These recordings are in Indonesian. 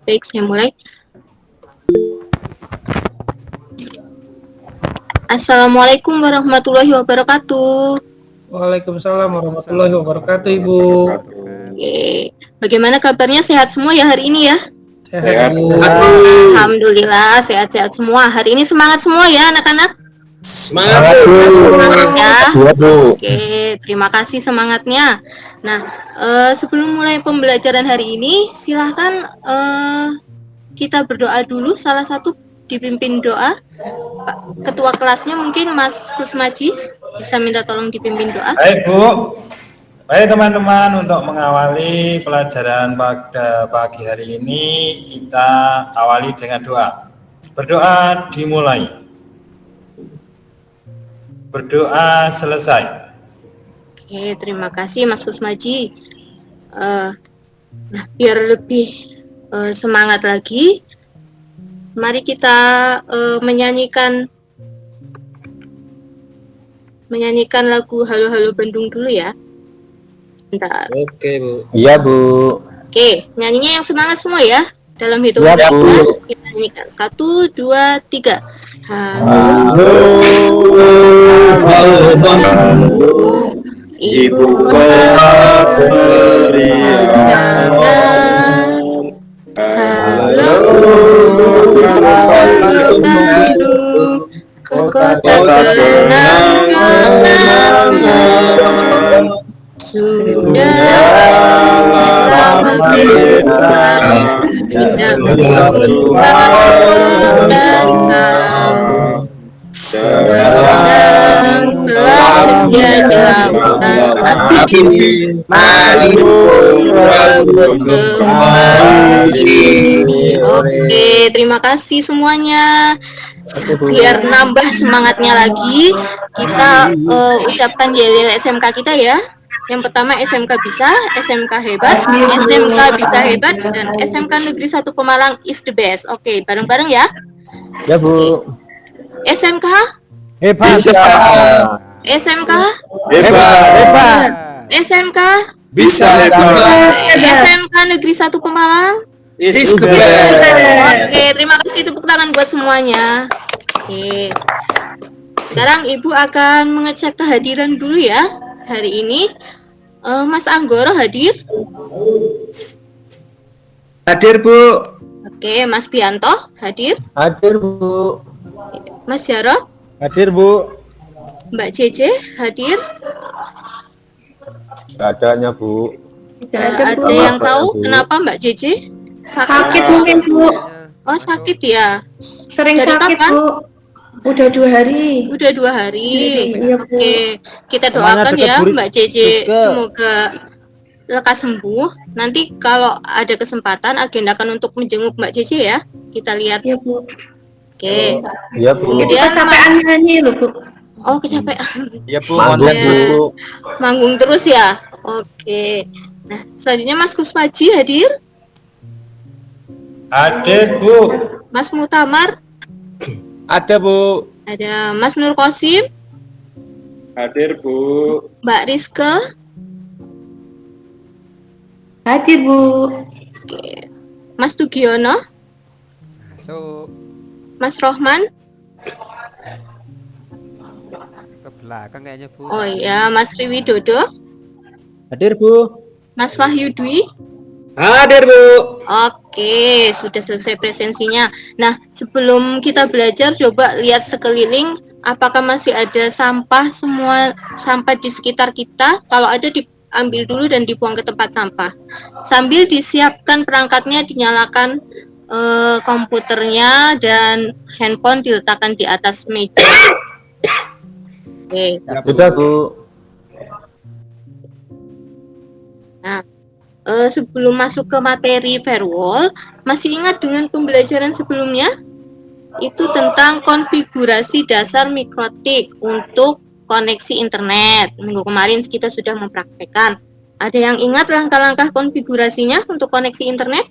Baik, saya mulai. Assalamualaikum warahmatullahi wabarakatuh. Waalaikumsalam warahmatullahi wabarakatuh, Ibu. Oke. Bagaimana kabarnya? Sehat semua ya hari ini ya? Sehat, Bu. Alhamdulillah sehat-sehat semua. Hari ini semangat semua ya anak-anak? Semangat, Bu. Semangat ya. Iya, Bu. Oke, terima kasih semangatnya. Nah, sebelum mulai pembelajaran hari ini, silahkan kita berdoa dulu. Salah satu dipimpin doa. Pak Ketua kelasnya mungkin Mas Kusmaji bisa minta tolong dipimpin doa. Baik, Bu. Baik teman-teman, untuk mengawali pelajaran pada pagi hari ini kita awali dengan doa. Berdoa dimulai. Berdoa selesai. Oke, terima kasih Mas Kusmaji. Nah, biar lebih semangat lagi, mari kita menyanyikan lagu Halo Halo Bandung dulu ya. Bentar. Oke, Bu. Iya, Bu. Oke, nyanyinya yang semangat semua ya. Dalam hitungan Iya, Bu. kita nyanyikan 1, 2, 3. Halo, halo Bandung, ibu kota beriman. Halo, halo Bandung, kota kenang-kenangan. Sudah lama kita tidak bertemu datang. Sekarang telah menjadi hati, mari berebut kembali. Oke, terima kasih semuanya. Biar nambah semangatnya lagi, kita ucapkan yel-yel SMK kita ya. Yang pertama SMK bisa, SMK hebat, SMK bisa hebat, dan SMK Negeri 1 Pemalang is the best. Oke, bareng-bareng ya. Ya, Bu. SMK Hebat. SMK Hebat. SMK Bisa, hebat. SMK Negeri 1 Pemalang. Is the best. Oke, terima kasih tepuk tangan buat semuanya. Oke. Sekarang Ibu akan mengecek kehadiran dulu ya. Hari ini Mas Anggoro hadir? Hadir, Bu. Oke, Mas Bianto hadir? Hadir, Bu. Mas Jarot? Hadir, Bu. Mbak Cece hadir? Adanya, Bu. Ada yang tahu kenapa Mbak Cece? Sakit mungkin, Bu. Oh, sakit ya? Sering Dari sakit, kapan? Bu. Udah 2 hari. Udah 2 hari. Iya, Bu. Oke, kita doakan ya Mbak Cece semoga lekas sembuh. Nanti kalau ada kesempatan agendakan untuk menjenguk Mbak Cece ya. Kita lihat. Iya, Bu. Oke. Iya, Bu. Kemudian Kecapean nyanyi loh, Bu. Oh, kecapean. Ya, Bu. Manggung, Ya. Bu. Manggung terus ya. Oke. Nah, selanjutnya Mas Kusmaji hadir. Hadir, Bu. Mas Mutamar, Ada, Bu. ada Mas Nur Kosim, Hadir, Bu. Mbak Rizke, Hadir, Bu. Mas Tugiono, Mas Rohman, ke belakang kayaknya, Bu. oh iya, Mas Riwidodo, Hadir, Bu. Mas Wahyu Dwi. Hadir, Bu. Oke, sudah selesai presensinya. Nah, sebelum kita belajar, coba lihat sekeliling, apakah masih ada sampah di sekitar kita? Kalau ada, diambil dulu dan dibuang ke tempat sampah. Sambil disiapkan perangkatnya, dinyalakan komputernya dan handphone diletakkan di atas meja. Oke. Sudah, Bu. Nah, sebelum masuk ke materi firewall, masih ingat dengan pembelajaran sebelumnya? Itu tentang konfigurasi dasar mikrotik untuk koneksi internet. Minggu kemarin kita sudah mempraktekkan. Ada yang ingat langkah-langkah konfigurasinya untuk koneksi internet?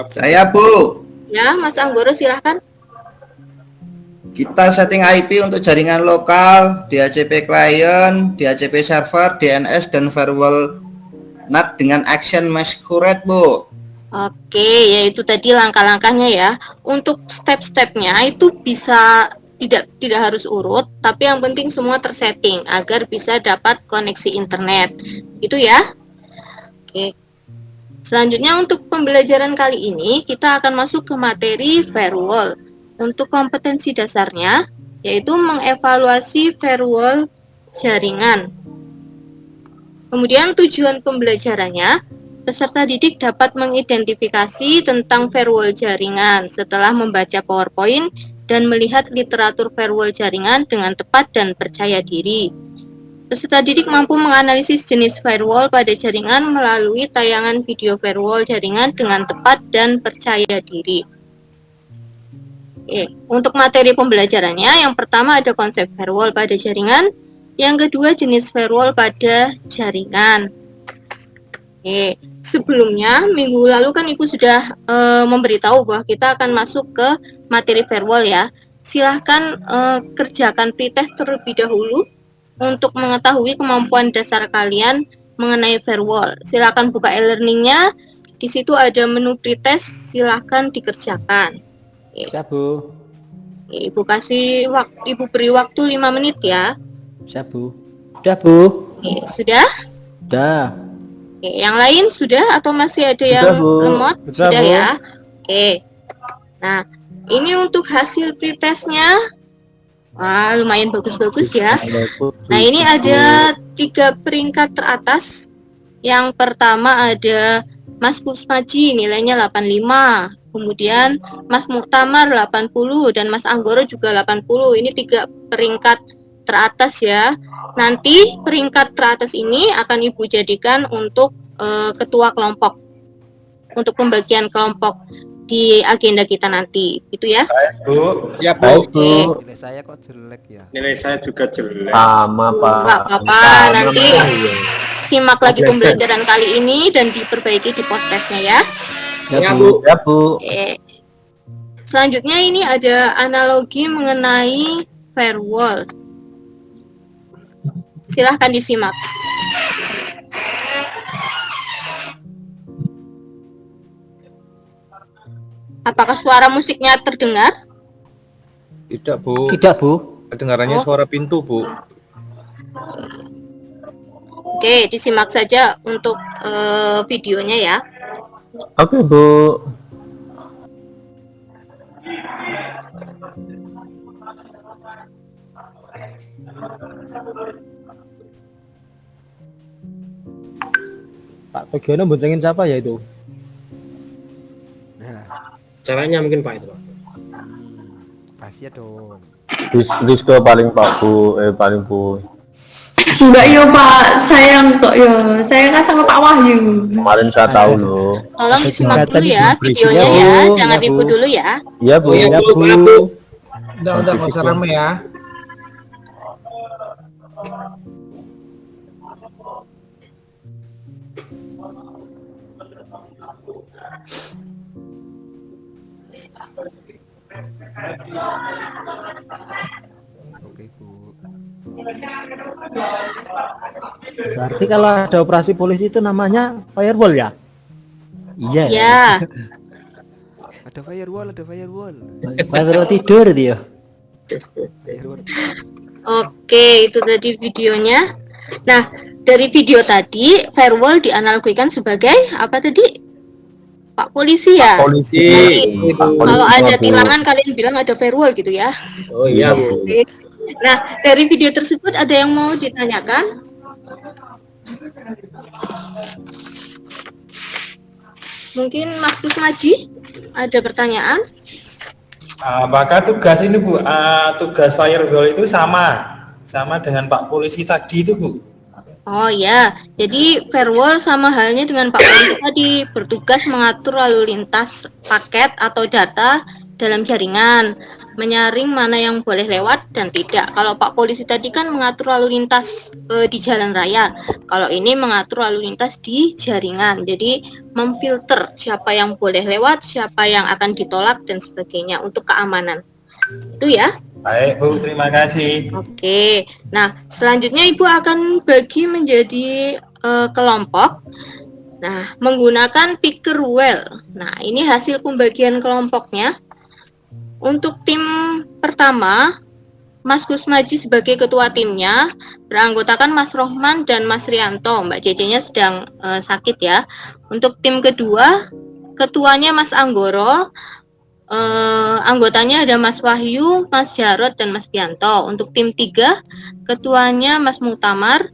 Saya, Bu. Ya, Mas Anggoro silahkan. Kita setting IP untuk jaringan lokal, DHCP client, DHCP server, DNS, dan firewall NAT dengan action masquerade, Bu. Oke, yaitu tadi langkah-langkahnya ya. Untuk step-stepnya itu bisa tidak harus urut, tapi yang penting semua tersetting agar bisa dapat koneksi internet. Itu ya. Oke. Selanjutnya untuk pembelajaran kali ini kita akan masuk ke materi firewall. Untuk kompetensi dasarnya yaitu mengevaluasi firewall jaringan. Kemudian tujuan pembelajarannya, peserta didik dapat mengidentifikasi tentang firewall jaringan setelah membaca PowerPoint dan melihat literatur firewall jaringan dengan tepat dan percaya diri. Peserta didik mampu menganalisis jenis firewall pada jaringan melalui tayangan video firewall jaringan dengan tepat dan percaya diri. Untuk materi pembelajarannya, yang pertama ada konsep firewall pada jaringan, yang kedua jenis firewall pada jaringan. Sebelumnya minggu lalu kan Ibu sudah memberitahu bahwa kita akan masuk ke materi firewall ya. Silahkan kerjakan pretest terlebih dahulu untuk mengetahui kemampuan dasar kalian mengenai firewall. Silahkan buka e-learningnya. Di situ ada menu pretest, silahkan dikerjakan. Siap, Bu. Ibu kasih Ibu beri waktu 5 menit ya. Siap, Bu. Sudah, Bu. Sudah? Sudah. Yang lain sudah atau masih ada yang lemot? Sudah Bu. Ya. Nah, ini untuk hasil pretestnya. Wah, lumayan bagus-bagus ya. Nah, ini ada 3 peringkat teratas. Yang pertama ada Mas Kusmaji, nilainya 85. Kemudian Mas Muktamar 80 dan Mas Anggoro juga 80. Ini 3 peringkat teratas ya. Nanti peringkat teratas ini akan Ibu jadikan untuk ketua kelompok. Untuk pembagian kelompok di agenda kita nanti. Itu ya. Baik, Bu. Siap, Baik, Bu. Bu. Nilai saya kok jelek ya. Nilai saya juga jelek. Sama, Pak. Enggak apa-apa, nanti simak lagi pembelajaran kali ini dan diperbaiki di post-testnya ya. Ya, Bu. Ya, Bu. Selanjutnya ini ada analogi mengenai firewall. Silahkan disimak. Apakah suara musiknya terdengar? Tidak, Bu. Tidak, Bu. Kedengarannya suara pintu, Bu. Oke, disimak saja untuk videonya ya. Oke, Bu. Pak Togiono boncengin siapa ya itu? Nah, Caranya mungkin Pak itu, Pak. rahasia dong. Disco paling Pak Bu, paling Bu. Enggak yo Pak, sayang kok yo. Saya kan sama Pak Wahyu. Kemarin saya tahu loh. Tolong disimak dulu ya videonya Ya, Bu. ya, Ya, jangan Bu. ribut dulu ya. Iya, Bu. iya, Ya, Bu. Maaf, Bu. Udah nggak usah rame ya. Oke, Bu. Berarti kalau ada operasi polisi itu namanya firewall ya? Iya. Ya, Ada firewall, ada firewall. Firewall tidur dia. Firewall. oke, itu tadi videonya. Nah, dari video tadi, firewall dianalogikan sebagai apa tadi? Pak polisi ya? Polisi. Nanti Pak Polisi, kalau ada Bu. tilangan kalian bilang ada firewall gitu ya. Oh iya, Bu. Oke. Nah, dari video tersebut ada yang mau ditanyakan? Mungkin Mas Kusmaji ada pertanyaan? Apakah tugas ini, Bu, tugas firewall itu sama dengan Pak Polisi tadi itu, Bu? Oh ya, jadi firewall sama halnya dengan Pak Polisi tadi, bertugas mengatur lalu lintas paket atau data dalam jaringan, menyaring mana yang boleh lewat dan tidak. Kalau Pak Polisi tadi kan mengatur lalu lintas di jalan raya, kalau ini mengatur lalu lintas di jaringan. Jadi memfilter siapa yang boleh lewat, siapa yang akan ditolak dan sebagainya untuk keamanan. Itu ya. Baik, Bu, terima kasih. Oke, nah selanjutnya Ibu akan bagi menjadi kelompok. Nah, menggunakan picker well. Nah, ini hasil pembagian kelompoknya. Untuk tim pertama, Mas Kusmaji sebagai ketua timnya, beranggotakan Mas Rohman dan Mas Rianto. Mbak Cece-nya sedang sakit ya. Untuk tim kedua, ketuanya Mas Anggoro, anggotanya ada Mas Wahyu, Mas Jarot, dan Mas Bianto. Untuk tim 3, ketuanya Mas Mutamar,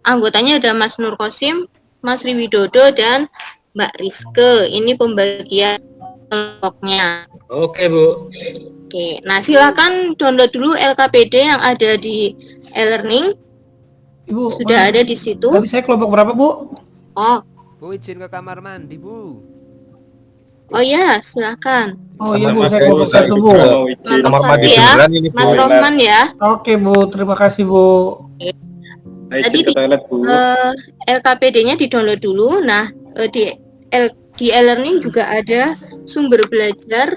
anggotanya ada Mas Nur Kosim, Mas Riwidodo, dan Mbak Rizke. Ini pembagian kelompoknya. Oke, Bu. Oke, nah silakan download dulu LKPD yang ada di e-learning. Ibu, Sudah ada di situ. tadi saya kelompok berapa, Bu? Oh, Bu, izin ke kamar mandi, Bu. oh ya, silakan. Oh iya, Sama Bu, Mas saya Heru, kelompok saya 1, Bu. juga mau izin. Kelompok Kamar mandi 1 ya, beneran ini, Bu. Mas Rohman ya. Oke, Bu, terima kasih, Bu. Tadi Izin ke toilet, Bu. LKPD-nya di-download dulu. Nah, di e-learning juga ada sumber belajar,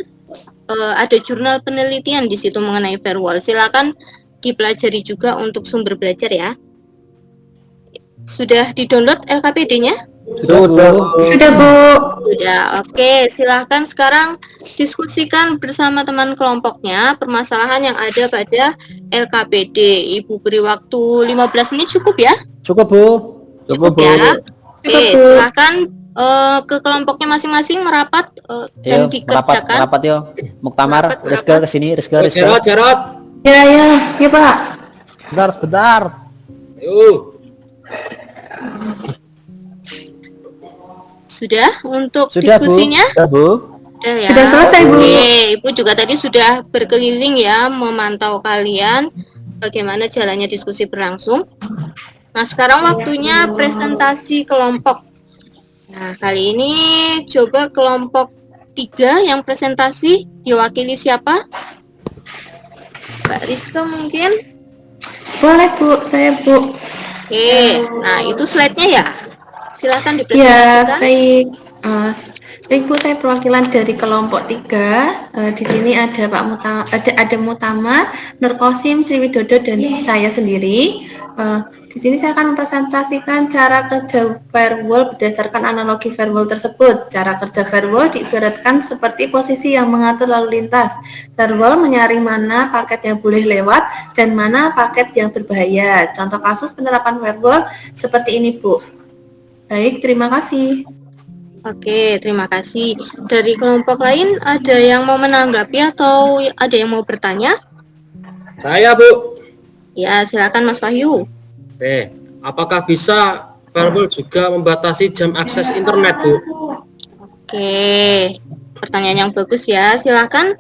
ada jurnal penelitian di situ mengenai firewall. Silakan dipelajari juga untuk sumber belajar ya. Sudah di-download LKPD-nya? Sudah, Bu. Sudah, Bu. Sudah. Oke, silakan sekarang diskusikan bersama teman kelompoknya permasalahan yang ada pada LKPD. Ibu beri waktu 15 menit cukup ya? Cukup, Bu. Cukup ya. Oke, Cukup, Bu. silakan ke kelompoknya masing-masing merapat dan dikerjakan. Merapat yo. Muktamar, Merapat, Rizka merapat. kesini, Rizka. Jarot. Ya, ya, Pak. Sebentar. Ayo. Sudah untuk Sudah, Bu. diskusinya? Sudah, Bu. Sudah ya. Sudah selesai, Bu. Oke, Ibu juga tadi sudah berkeliling ya memantau kalian bagaimana jalannya diskusi berlangsung. Nah, sekarang waktunya presentasi kelompok. Nah, kali ini coba kelompok 3 yang presentasi diwakili siapa? Mbak Rizka mungkin? Boleh, Bu. Saya, Bu. Oke, nah itu slide-nya ya. Silakan Ya, dipresentasikan. baik. Baik, Bu, saya perwakilan dari kelompok 3. Di sini ada Pak ada Mutamar, Nur Kosim, Sriwidodo, dan saya sendiri. Di sini saya akan mempresentasikan cara kerja firewall berdasarkan analogi firewall tersebut. Cara kerja firewall diibaratkan seperti posisi yang mengatur lalu lintas. Firewall menyaring mana paket yang boleh lewat dan mana paket yang berbahaya. Contoh kasus penerapan firewall seperti ini, Bu. Baik, terima kasih. Oke, terima kasih. Dari kelompok lain ada yang mau menanggapi atau ada yang mau bertanya? Saya, Bu. Ya, silakan Mas Wahyu. Oke. Apakah bisa firewall juga membatasi jam akses internet, Bu? Oke, pertanyaan yang bagus ya. Silakan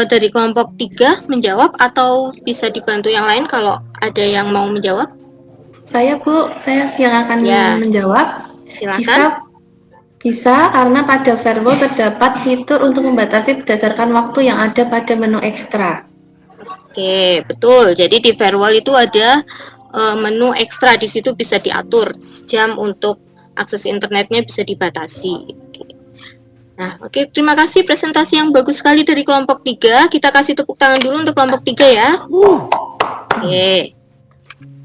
dari kelompok 3 menjawab atau bisa dibantu yang lain kalau ada yang mau menjawab. Saya, Bu, saya yang akan Ya. menjawab. Silakan. Bisa karena pada firewall terdapat fitur untuk membatasi berdasarkan waktu yang ada pada menu ekstra. Oke, betul. Jadi di firewall itu ada menu ekstra, di situ bisa diatur jam untuk akses internetnya bisa dibatasi. Oke. Nah, oke, terima kasih presentasi yang bagus sekali dari kelompok 3. Kita kasih tepuk tangan dulu untuk kelompok 3 ya. Oke.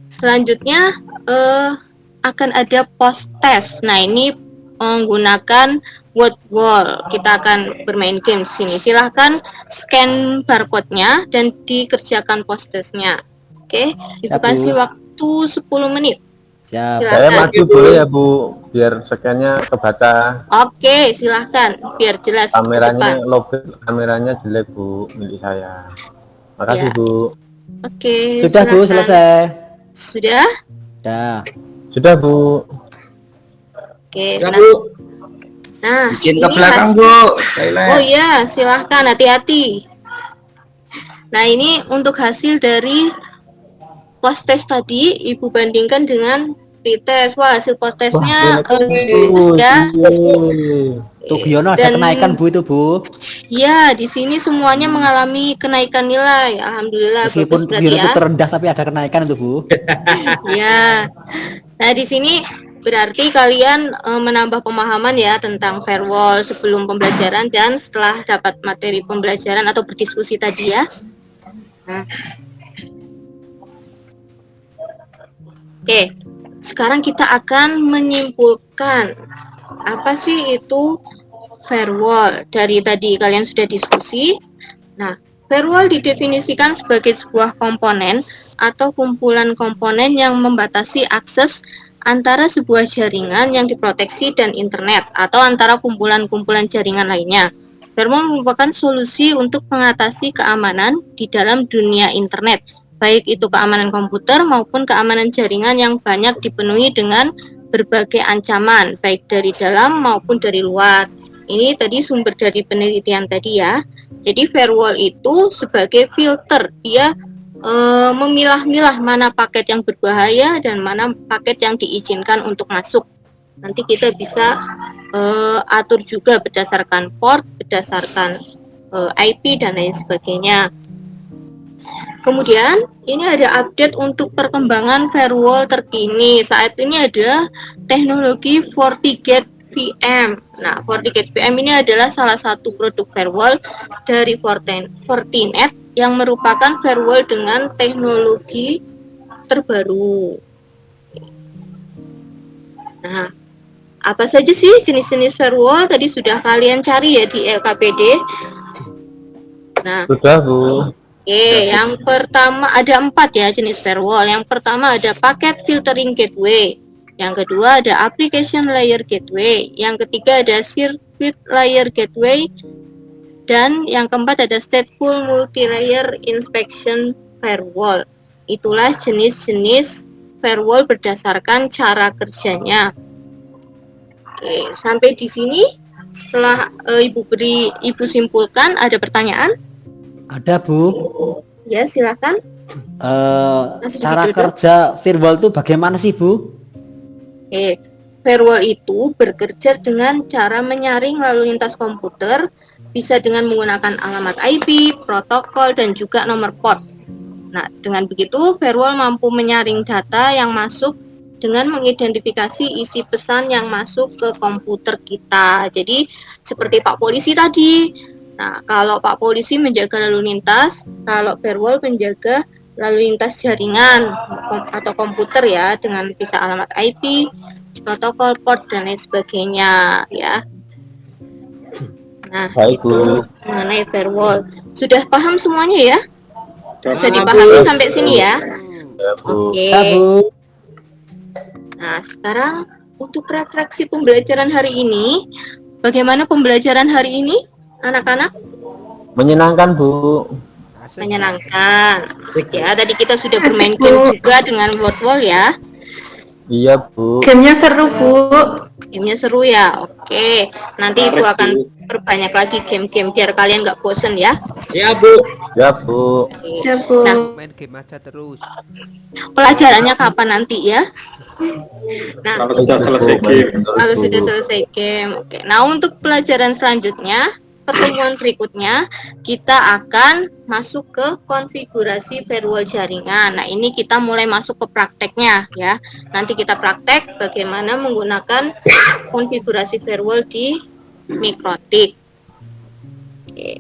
Selanjutnya akan ada post test. Nah, ini menggunakan word wall. Kita akan bermain game di sini. Silahkan scan barcode-nya dan dikerjakan post test-nya. Oke, Ibu Ya, Bu. kasih waktu 10 menit. Siap. Silakan. boleh ya Bu, biar scan-nya kebaca. Oke, silahkan biar jelas ke depan. Kameranya jelek Bu, milik saya. Makasih Ya. Bu. Oke, Sudah, Bu, silakan. selesai. Sudah? Dah. Sudah Bu. Oke. Ya, Nah, Bu. nah, Izin ke ini belakang, hasil- Bu. Oh Toilet. iya, silahkan, hati-hati. Nah, ini untuk hasil dari post test tadi, Ibu bandingkan dengan pretest. Wah, hasil post testnya bagus ya. Tuh Giono ada Dan- kenaikan Bu itu, Bu. Ya, di sini semuanya mengalami kenaikan nilai. Alhamdulillah, Meskipun bagus berarti Giono ya. itu terendah tapi ada kenaikan itu, Bu. Ya. Nah, di sini berarti kalian menambah pemahaman ya tentang firewall sebelum pembelajaran dan setelah dapat materi pembelajaran atau berdiskusi tadi ya. Nah. Oke. sekarang kita akan menyimpulkan apa sih itu firewall. Dari tadi kalian sudah diskusi. Nah, firewall didefinisikan sebagai sebuah komponen atau kumpulan komponen yang membatasi akses antara sebuah jaringan yang diproteksi dan internet atau antara kumpulan-kumpulan jaringan lainnya. Firewall merupakan solusi untuk mengatasi keamanan di dalam dunia internet, baik itu keamanan komputer maupun keamanan jaringan yang banyak dipenuhi dengan berbagai ancaman, baik dari dalam maupun dari luar. Ini tadi sumber dari penelitian tadi ya. Jadi firewall itu sebagai filter, dia memilah-milah mana paket yang berbahaya dan mana paket yang diizinkan untuk masuk. Nanti kita bisa atur juga berdasarkan port, berdasarkan IP dan lain sebagainya. Kemudian ini ada update untuk perkembangan firewall terkini. Saat ini ada teknologi FortiGate VM. Nah, FortiGate VM ini adalah salah satu produk firewall dari Fortinet yang merupakan firewall dengan teknologi terbaru. Nah, apa saja sih jenis-jenis firewall? Tadi sudah kalian cari ya di LKPD. Nah, Sudah, Bu. Oke, yang pertama ada 4 ya jenis firewall. Yang pertama ada packet filtering gateway. Yang kedua ada application layer gateway. Yang ketiga ada circuit layer gateway. Dan yang keempat ada stateful multi-layer inspection firewall. Itulah jenis-jenis firewall berdasarkan cara kerjanya. Oke, sampai di sini setelah Ibu simpulkan, ada pertanyaan? Ada, Bu. Ya, silakan. Cara kerja firewall itu bagaimana sih, Bu? Firewall itu bekerja dengan cara menyaring lalu lintas komputer, bisa dengan menggunakan alamat IP, protokol, dan juga nomor port. Nah, dengan begitu, firewall mampu menyaring data yang masuk dengan mengidentifikasi isi pesan yang masuk ke komputer kita. Jadi, seperti Pak Polisi tadi. Nah, kalau Pak Polisi menjaga lalu lintas, kalau firewall menjaga lalu lintas jaringan atau komputer ya, dengan bisa alamat IP, protokol, port, dan lain sebagainya ya. Nah, itu mengenai firewall. Sudah paham semuanya ya? Bisa dipahami sampai sini ya? Oke. Nah, sekarang untuk refleksi pembelajaran hari ini, bagaimana pembelajaran hari ini, anak-anak? Menyenangkan, Bu. Menyenangkan. Ya, tadi kita sudah bermain game juga dengan word wall ya. Iya, Bu. Gamenya seru, Bu. Gamenya seru ya. Oke, nanti Ibu akan perbanyak lagi game-game biar kalian nggak bosen ya. Ya, Bu. Ya, Bu. Ya, Bu. Nah, Main game aja terus. pelajarannya kapan nanti ya? Nah, Kalau sudah selesai game. Kalau sudah selesai game. Oke. Nah, untuk pelajaran selanjutnya, pertemuan berikutnya, kita akan masuk ke konfigurasi firewall jaringan. Nah, ini kita mulai masuk ke prakteknya ya. Nanti kita praktek bagaimana menggunakan konfigurasi firewall di Mikrotik. Oke.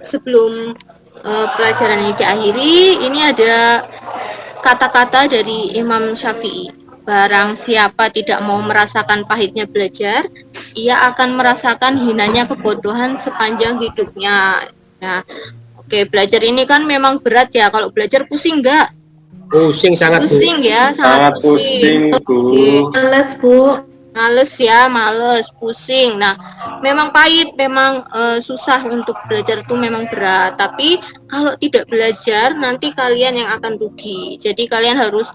Sebelum pelajaran ini diakhiri, ini ada kata-kata dari Imam Syafi'i. Barang siapa tidak mau merasakan pahitnya belajar, ia akan merasakan hinanya kebodohan sepanjang hidupnya. Nah, oke, belajar ini kan memang berat ya. Kalau belajar pusing nggak? Pusing sangat, Pusing ya, sangat pusing. Males, Bu. Males ya, males, pusing. Nah, memang pahit, memang susah untuk belajar itu memang berat. Tapi kalau tidak belajar, nanti kalian yang akan rugi. Jadi kalian harus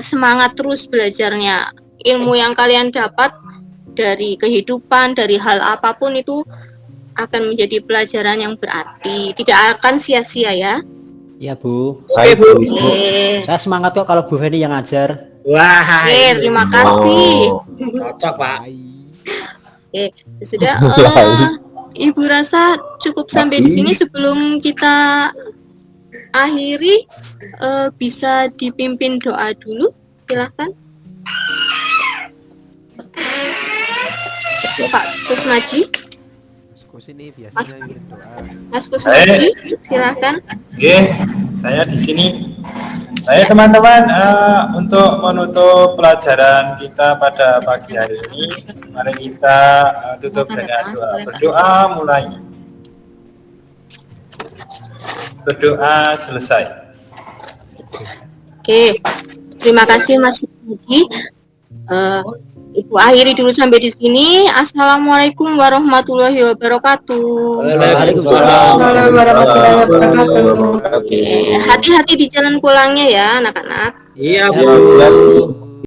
semangat terus belajarnya. Ilmu yang kalian dapat dari kehidupan, dari hal apapun itu akan menjadi pelajaran yang berarti. Tidak akan sia-sia ya. Ya, Bu. Oke, Bu. Saya semangat kok kalau Bu Feni yang ngajar. Wah, Oke, terima kasih. cocok, Pak. Oke, sudah. Ibu rasa cukup sampai di sini. Sebelum kita akhiri, bisa dipimpin doa dulu, silahkan. Pak Kusmaji. Ini biasanya doa. Mas Kusmaji, silahkan. Oke, saya di sini. Baik teman-teman, untuk menutup pelajaran kita pada pagi hari ini, mari kita tutup dengan doa. Berdoa mulai. Berdoa selesai. Oke, terima kasih Mas Yuki. Ibu akhiri dulu sampai di sini. Assalamualaikum warahmatullahi wabarakatuh. Waalaikumsalam warahmatullahi wabarakatuh. Oke, hati-hati di jalan pulangnya ya anak-anak. Iya, Bu.